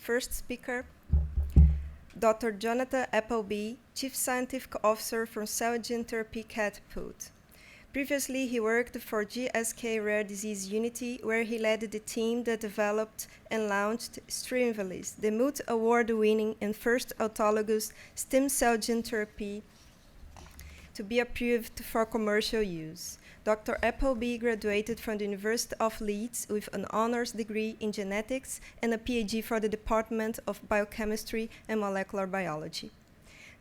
First speaker, Dr. Jonathan Appleby, Chief Scientific Officer from Cell and Gene Therapy Catapult. Previously, he worked for GSK Rare Disease Unity, where he led the team that developed and launched Stevenage, the multi-award-winning and first autologous stem cell gene therapy to be approved for commercial use. Dr. Appleby graduated from the University of Leeds with an honors degree in genetics and a PhD for the Department of Biochemistry and Molecular Biology.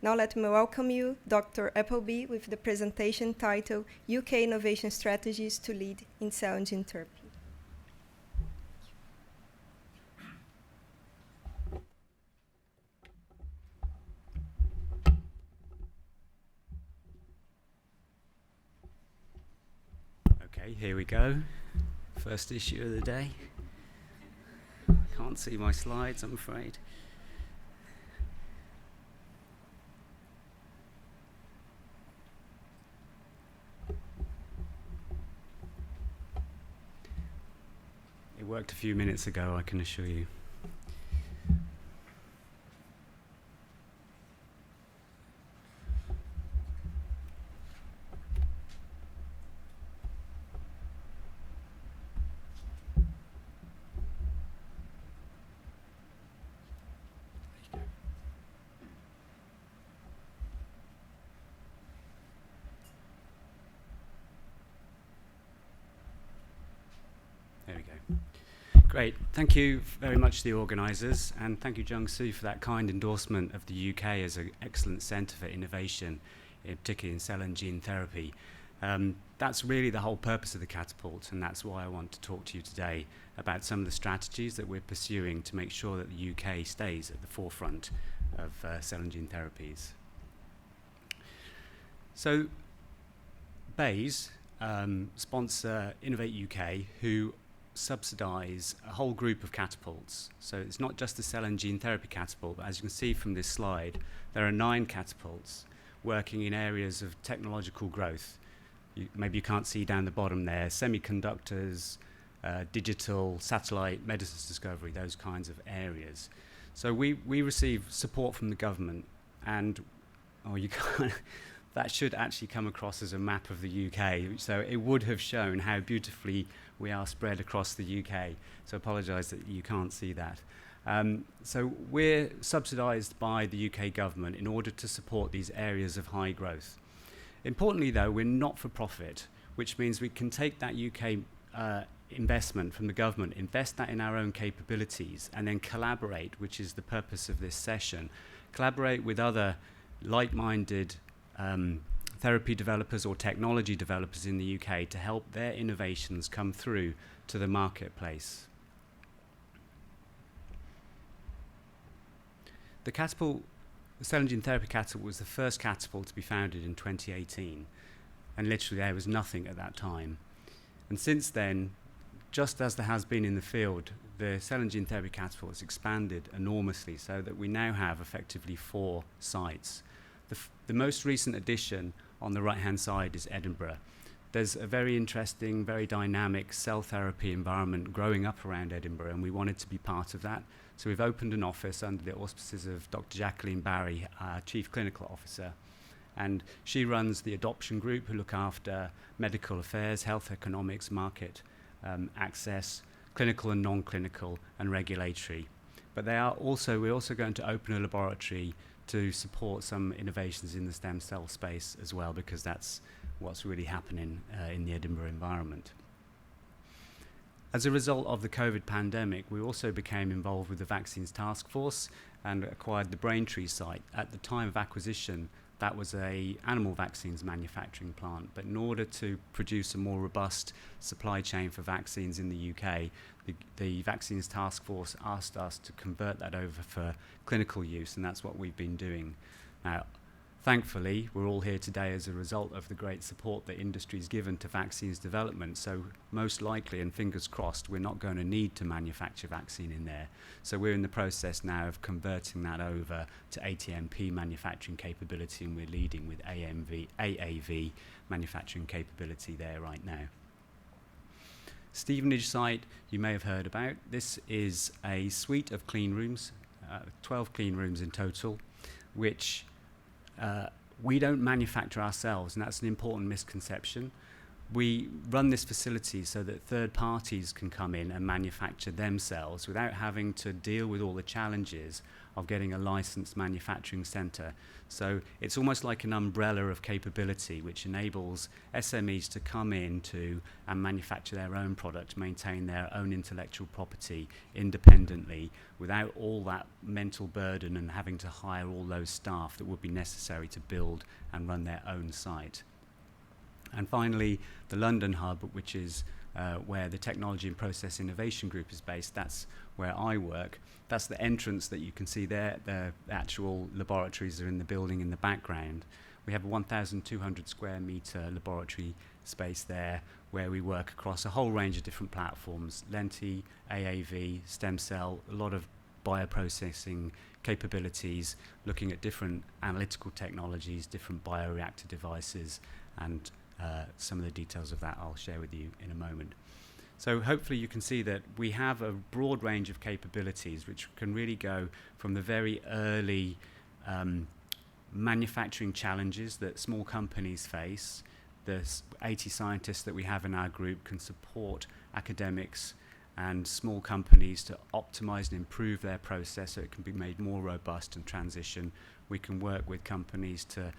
Now let me welcome you, Dr. Appleby, with the presentation titled UK Innovation Strategies to Lead in Cell and Gene Therapy. Okay, here we go. First issue of the day. Can't see my slides, I'm afraid. It worked a few minutes ago, I can assure you. There we go. Great. Thank you very much to the organisers, and thank you, Jung Soo, for that kind endorsement of the UK as an excellent centre for innovation, particularly in cell and gene therapy. That's really the whole purpose of the Catapult, and that's why I want to talk to you today about some of the strategies that we're pursuing to make sure that the UK stays at the forefront of cell and gene therapies. So, BEIS sponsor Innovate UK, who subsidise a whole group of catapults. So it's not just the cell and gene therapy catapult, but as you can see from this slide, there are 9 catapults working in areas of technological growth. Maybe you can't see down the bottom there, semiconductors, digital, satellite, medicines discovery, those kinds of areas. So we receive support from the government, and that should actually come across as a map of the UK. So it would have shown how beautifully we are spread across the UK. So I apologise that you can't see that. So we're subsidised by the UK government in order to support these areas of high growth. Importantly, though, we're not for profit, which means we can take that UK investment from the government, invest that in our own capabilities, and then collaborate, which is the purpose of this session, collaborate with other like-minded therapy developers or technology developers in the UK to help their innovations come through to the marketplace. The Catapult, the Cell and Gene Therapy Catapult, was the first catapult to be founded in 2018, and literally there was nothing at that time. And since then, just as there has been in the field, the Cell and Gene Therapy Catapult has expanded enormously so that we now have effectively 4 sites. The most recent addition on the right-hand side is Edinburgh. There's a very interesting, very dynamic cell therapy environment growing up around Edinburgh, and we wanted to be part of that. So we've opened an office under the auspices of Dr. Jacqueline Barry, our Chief Clinical Officer, and she runs the adoption group who look after medical affairs, health economics, market access, clinical and non-clinical, and regulatory. But we're also going to open a laboratory to support some innovations in the stem cell space as well, because that's what's really happening in the Edinburgh environment. As a result of the COVID pandemic, we also became involved with the Vaccines Task Force and acquired the Braintree site. At the time of acquisition, that was an animal vaccines manufacturing plant, but in order to produce a more robust supply chain for vaccines in the UK, the Vaccines Task Force asked us to convert that over for clinical use, and that's what we've been doing. Now, thankfully, we're all here today as a result of the great support that industry's given to vaccines development, so most likely, and fingers crossed, we're not going to need to manufacture vaccine in there. So we're in the process now of converting that over to ATMP manufacturing capability, and we're leading with AAV manufacturing capability there right now. Stevenage site you may have heard about. This is a suite of clean rooms, 12 clean rooms in total, which we don't manufacture ourselves, and that's an important misconception. We run this facility so that third parties can come in and manufacture themselves without having to deal with all the challenges of getting a licensed manufacturing centre. So it's almost like an umbrella of capability which enables SMEs to come in and manufacture their own product, maintain their own intellectual property independently without all that mental burden and having to hire all those staff that would be necessary to build and run their own site. And finally, the London hub, which is where the Technology and Process Innovation Group is based. That's where I work. That's the entrance that you can see there. The actual laboratories are in the building in the background. We have a 1,200 square metre laboratory space there where we work across a whole range of different platforms, Lenti, AAV, stem cell, a lot of bioprocessing capabilities, looking at different analytical technologies, different bioreactor devices, and some of the details of that I'll share with you in a moment. So hopefully you can see that we have a broad range of capabilities which can really go from the very early manufacturing challenges that small companies face. The 80 scientists that we have in our group can support academics and small companies to optimize and improve their process so it can be made more robust and transition. We can work with companies to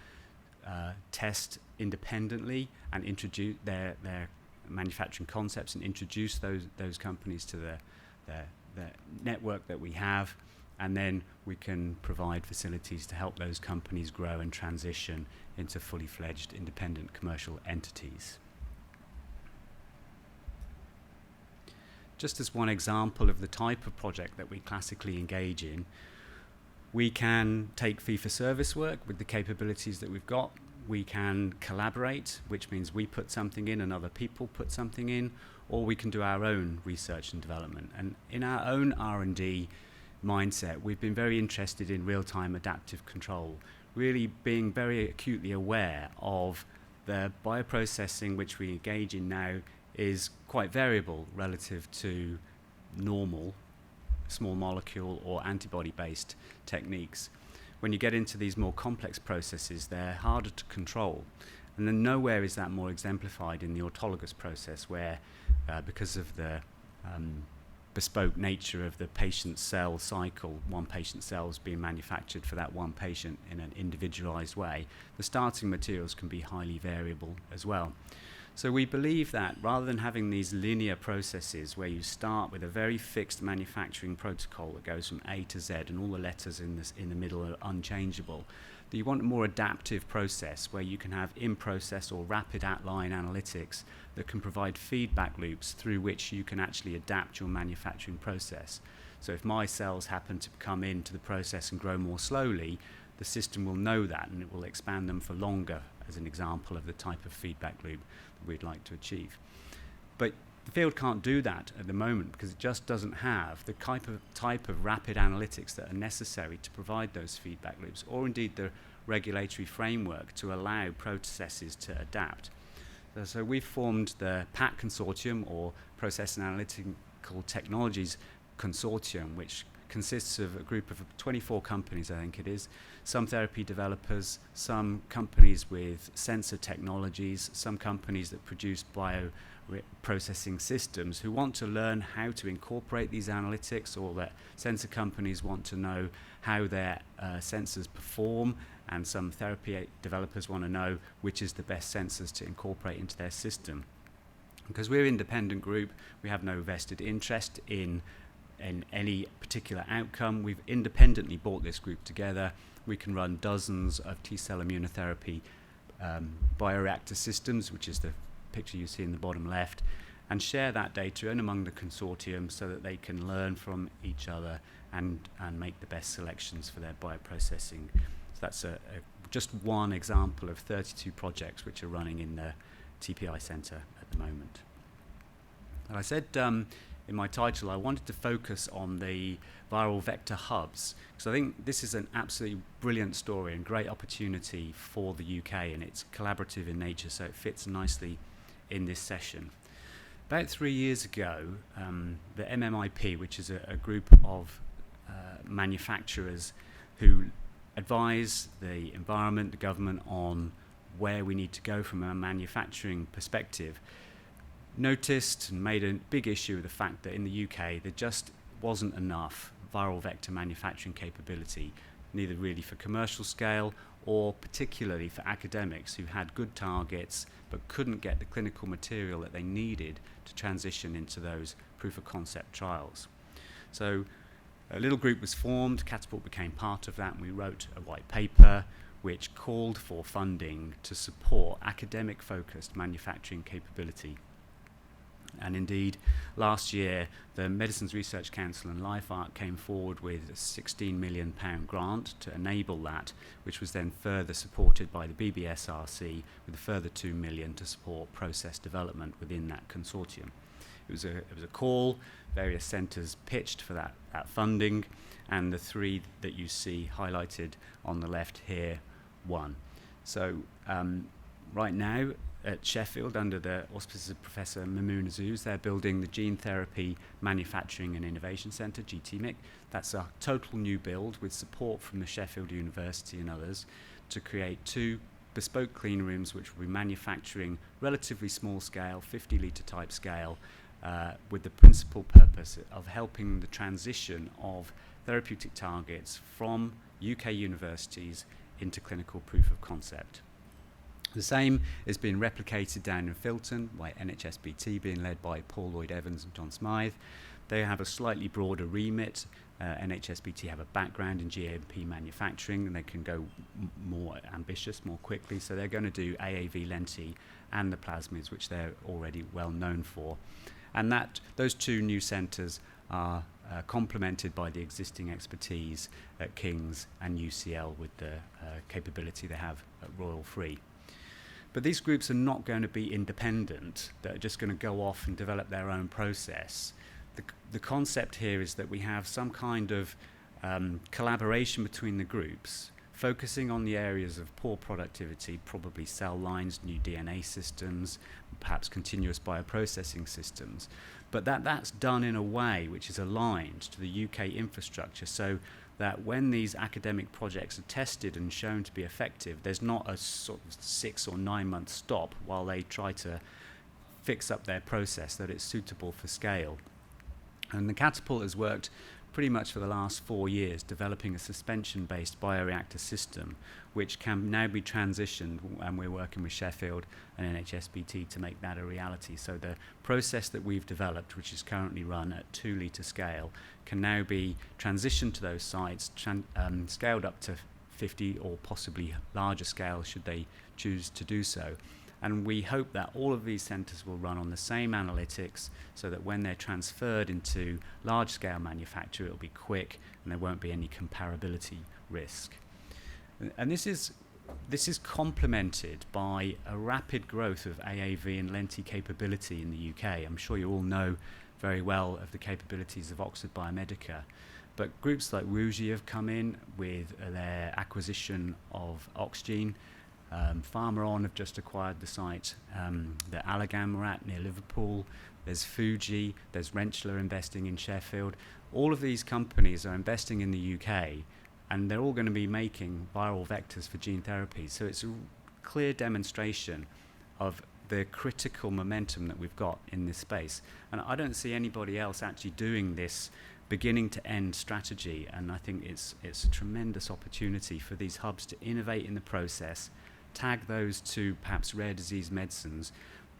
test independently and introduce their manufacturing concepts and introduce those companies to the network that we have, and then we can provide facilities to help those companies grow and transition into fully fledged independent commercial entities. Just as one example of the type of project that we classically engage in, we can take fee-for-service work with the capabilities that we've got. We can collaborate, which means we put something in and other people put something in, or we can do our own research and development. And in our own R&D mindset, we've been very interested in real-time adaptive control, really being very acutely aware of the bioprocessing which we engage in now is quite variable relative to normal small molecule or antibody-based techniques. When you get into these more complex processes, they're harder to control. And then nowhere is that more exemplified in the autologous process where, because of the bespoke nature of the patient cell cycle, one patient cell is being manufactured for that one patient in an individualized way, the starting materials can be highly variable as well. So we believe that rather than having these linear processes where you start with a very fixed manufacturing protocol that goes from A to Z and all the letters in the middle are unchangeable, that you want a more adaptive process where you can have in-process or rapid at-line analytics that can provide feedback loops through which you can actually adapt your manufacturing process. So if my cells happen to come into the process and grow more slowly, the system will know that and it will expand them for longer, as an example of the type of feedback loop that we'd like to achieve. But the field can't do that at the moment because it just doesn't have the type of rapid analytics that are necessary to provide those feedback loops, or indeed the regulatory framework to allow processes to adapt. So we've formed the PAT Consortium, or Process and Analytical Technologies Consortium, which consists of a group of 24 companies, I think it is, some therapy developers, some companies with sensor technologies, some companies that produce bioprocessing systems who want to learn how to incorporate these analytics, or that sensor companies want to know how their sensors perform, and some therapy developers want to know which is the best sensors to incorporate into their system. Because we're an independent group, we have no vested interest in any particular outcome. We've independently brought this group together. We can run dozens of T-cell immunotherapy bioreactor systems, which is the picture you see in the bottom left, and share that data in among the consortium so that they can learn from each other and make the best selections for their bioprocessing. So that's just one example of 32 projects which are running in the TPI Centre at the moment. And I said in my title I wanted to focus on the viral vector hubs, because I think this is an absolutely brilliant story and great opportunity for the UK, and it's collaborative in nature, so it fits nicely in this session. About 3 years ago, the MMIP, which is a group of manufacturers who advise the environment, the government on where we need to go from a manufacturing perspective, noticed and made a big issue of the fact that in the UK there just wasn't enough viral vector manufacturing capability, neither really for commercial scale or particularly for academics who had good targets but couldn't get the clinical material that they needed to transition into those proof of concept trials. So a little group was formed, Catapult became part of that, and we wrote a white paper which called for funding to support academic focused manufacturing capability. And indeed, last year, the Medicines Research Council and LifeArc came forward with a £16 million grant to enable that, which was then further supported by the BBSRC with a further £2 million to support process development within that consortium. It was a call, various centres pitched for that funding, and the three that you see highlighted on the left here won. So right now, at Sheffield, under the auspices of Professor Mamoon Azouz, they're building the Gene Therapy Manufacturing and Innovation Centre, GTMIC. That's a total new build with support from the Sheffield University and others to create 2 bespoke clean rooms which will be manufacturing relatively small scale, 50 litre type scale, with the principal purpose of helping the transition of therapeutic targets from UK universities into clinical proof of concept. The same is being replicated down in Filton by NHSBT, being led by Paul Lloyd-Evans and John Smythe. They have a slightly broader remit. NHSBT have a background in GMP manufacturing, and they can go more ambitious, more quickly. So they're going to do AAV lenti and the plasmids, which they're already well known for. And those 2 new centres are complemented by the existing expertise at King's and UCL with the capability they have at Royal Free. But these groups are not going to be independent. They're just going to go off and develop their own process. The concept here is that we have some kind of collaboration between the groups, focusing on the areas of poor productivity, probably cell lines, new DNA systems, perhaps continuous bioprocessing systems. But that's done in a way which is aligned to the UK infrastructure, so that when these academic projects are tested and shown to be effective, there's not a sort of 6 or 9 month stop while they try to fix up their process, that it's suitable for scale. And the Catapult has worked pretty much for the last 4 years developing a suspension-based bioreactor system which can now be transitioned, and we're working with Sheffield and NHSBT to make that a reality. So the process that we've developed, which is currently run at 2 litre scale, can now be transitioned to those sites, scaled up to 50 or possibly larger scale should they choose to do so. And we hope that all of these centres will run on the same analytics so that when they're transferred into large-scale manufacture, it'll be quick and there won't be any comparability risk. And this is complemented by a rapid growth of AAV and lenti capability in the UK. I'm sure you all know very well of the capabilities of Oxford Biomedica. But groups like WuXi have come in with their acquisition of Oxgene. Pharmaon have just acquired the site that Allergan were at near Liverpool. There's Fuji, there's Rentschler investing in Sheffield. All of these companies are investing in the UK, and they're all going to be making viral vectors for gene therapy. So it's a clear demonstration of the critical momentum that we've got in this space. And I don't see anybody else actually doing this beginning to end strategy, and I think it's a tremendous opportunity for these hubs to innovate in the process, tag those to perhaps rare disease medicines,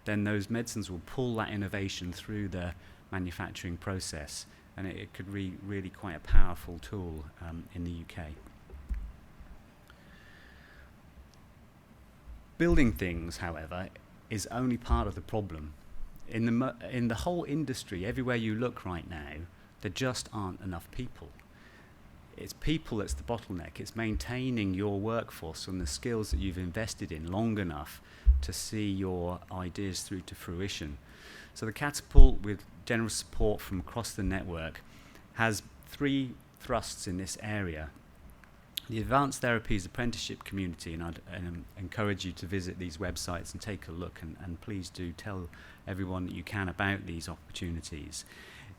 then those medicines will pull that innovation through the manufacturing process, and it could be really quite a powerful tool in the UK. Building things, however, is only part of the problem. In the whole industry, everywhere you look right now, there just aren't enough people. It's people that's the bottleneck. It's maintaining your workforce and the skills that you've invested in long enough to see your ideas through to fruition. So the Catapult, with generous support from across the network, has 3 thrusts in this area. The Advanced Therapies Apprenticeship community, and I'd encourage you to visit these websites and take a look, and please do tell everyone that you can about these opportunities,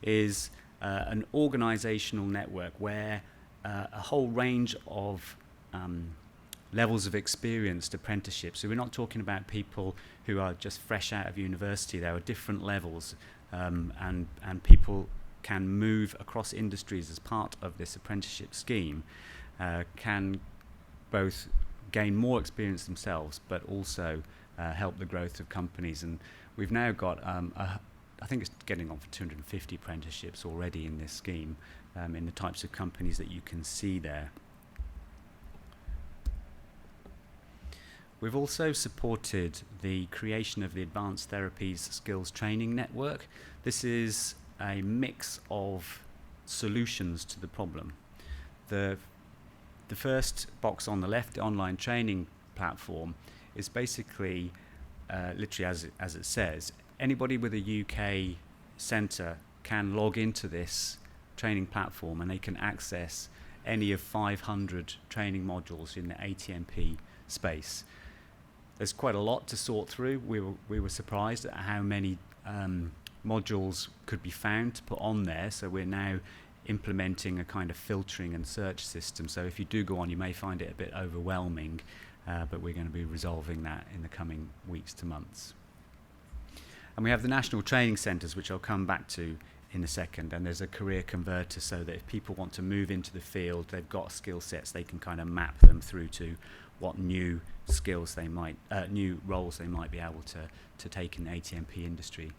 is an organisational network where a whole range of levels of experienced apprenticeships. So we're not talking about people who are just fresh out of university. There are different levels, and people can move across industries as part of this apprenticeship scheme, can both gain more experience themselves, but also help the growth of companies. And we've now got, I think it's getting on for 250 apprenticeships already in this scheme, in the types of companies that you can see there. We've also supported the creation of the Advanced Therapies Skills Training Network. This is a mix of solutions to the problem. The first box on the left, the online training platform, is basically, literally as it says, anybody with a UK centre can log into this training platform and they can access any of 500 training modules in the ATMP space. There's quite a lot to sort through. We were surprised at how many modules could be found to put on there, so we're now implementing a kind of filtering and search system. So if you do go on, you may find it a bit overwhelming, but we're going to be resolving that in the coming weeks to months. And we have the national training centres, which I'll come back to in a second, and there's a career converter, so that if people want to move into the field, they've got skill sets, they can kind of map them through to what new skills they might, new roles they might be able to take in the ATMP industry.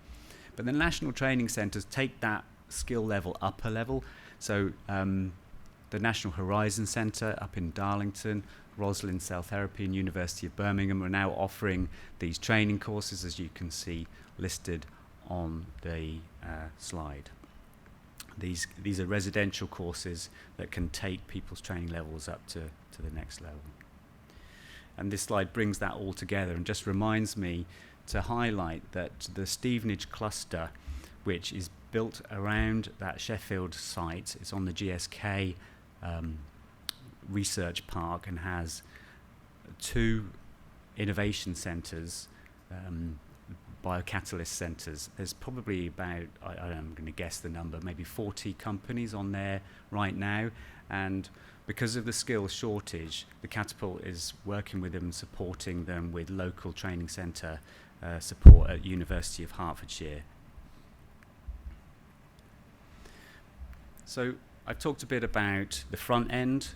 But the national training centres take that skill level up a level. So the National Horizon Centre up in Darlington, Roslin Cell Therapy and University of Birmingham are now offering these training courses, as you can see listed on the slide. These are residential courses that can take people's training levels up to the next level. And this slide brings that all together and just reminds me to highlight that the Stevenage Cluster, which is built around that Sheffield site, it's on the GSK research park and has 2 innovation centres, biocatalyst centres. There's probably about, I'm going to guess the number, maybe 40 companies on there right now, and because of the skills shortage, the Catapult is working with them and supporting them with local training centre support at University of Hertfordshire. So I've talked a bit about the front end.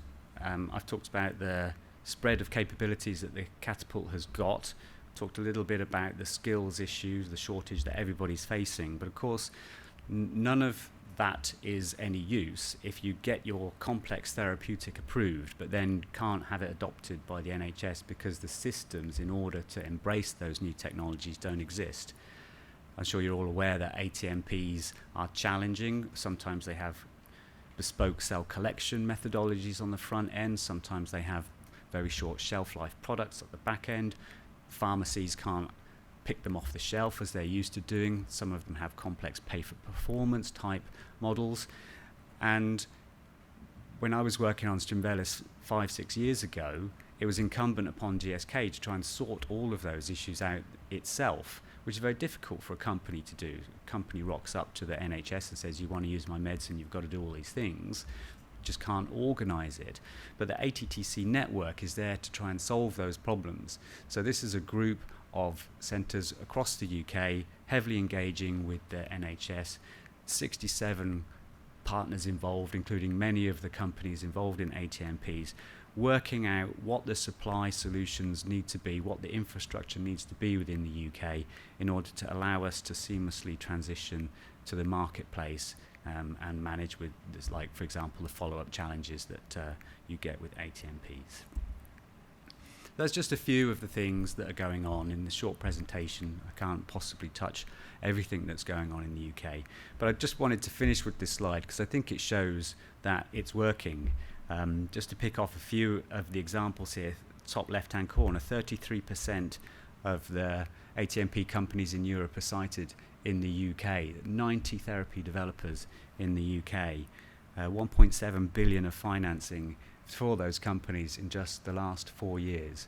I've talked about the spread of capabilities that the Catapult has got. Talked a little bit about the skills issues, the shortage that everybody's facing. But of course, none of that is any use if you get your complex therapeutic approved, but then can't have it adopted by the NHS because the systems in order to embrace those new technologies don't exist. I'm sure you're all aware that ATMPs are challenging. Sometimes they have bespoke cell collection methodologies on the front end. Sometimes they have very short shelf life products at the back end. Pharmacies can't pick them off the shelf as they're used to doing. Some of them have complex pay-for-performance type models. And when I was working on Strimvelis 5-6 years ago, it was incumbent upon GSK to try and sort all of those issues out itself, which is very difficult for a company to do. A company rocks up to the NHS and says, you want to use my medicine, you've got to do all these things. Just can't organise it. But the ATTC network is there to try and solve those problems. So this is a group of centres across the UK, heavily engaging with the NHS, 67 partners involved, including many of the companies involved in ATMPs, working out what the supply solutions need to be, what the infrastructure needs to be within the UK in order to allow us to seamlessly transition to the marketplace and manage with this, like, for example, the follow-up challenges that you get with ATMPs. That's just a few of the things that are going on in the short presentation. I can't possibly touch everything that's going on in the UK, but I just wanted to finish with this slide because I think it shows that it's working. Just to pick off a few of the examples here, top left-hand corner, 33% of the ATMP companies in Europe are cited in the UK, 90 therapy developers in the UK, 1.7 billion of financing for those companies in just the last 4 years.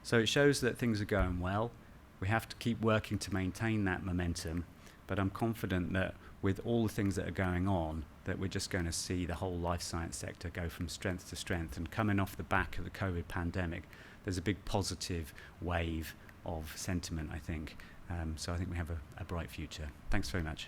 So it shows that things are going well. We have to keep working to maintain that momentum, but I'm confident that with all the things that are going on, that we're just going to see the whole life science sector go from strength to strength. And coming off the back of the COVID pandemic, there's a big positive wave of sentiment, I think. So I think we have a bright future. Thanks very much.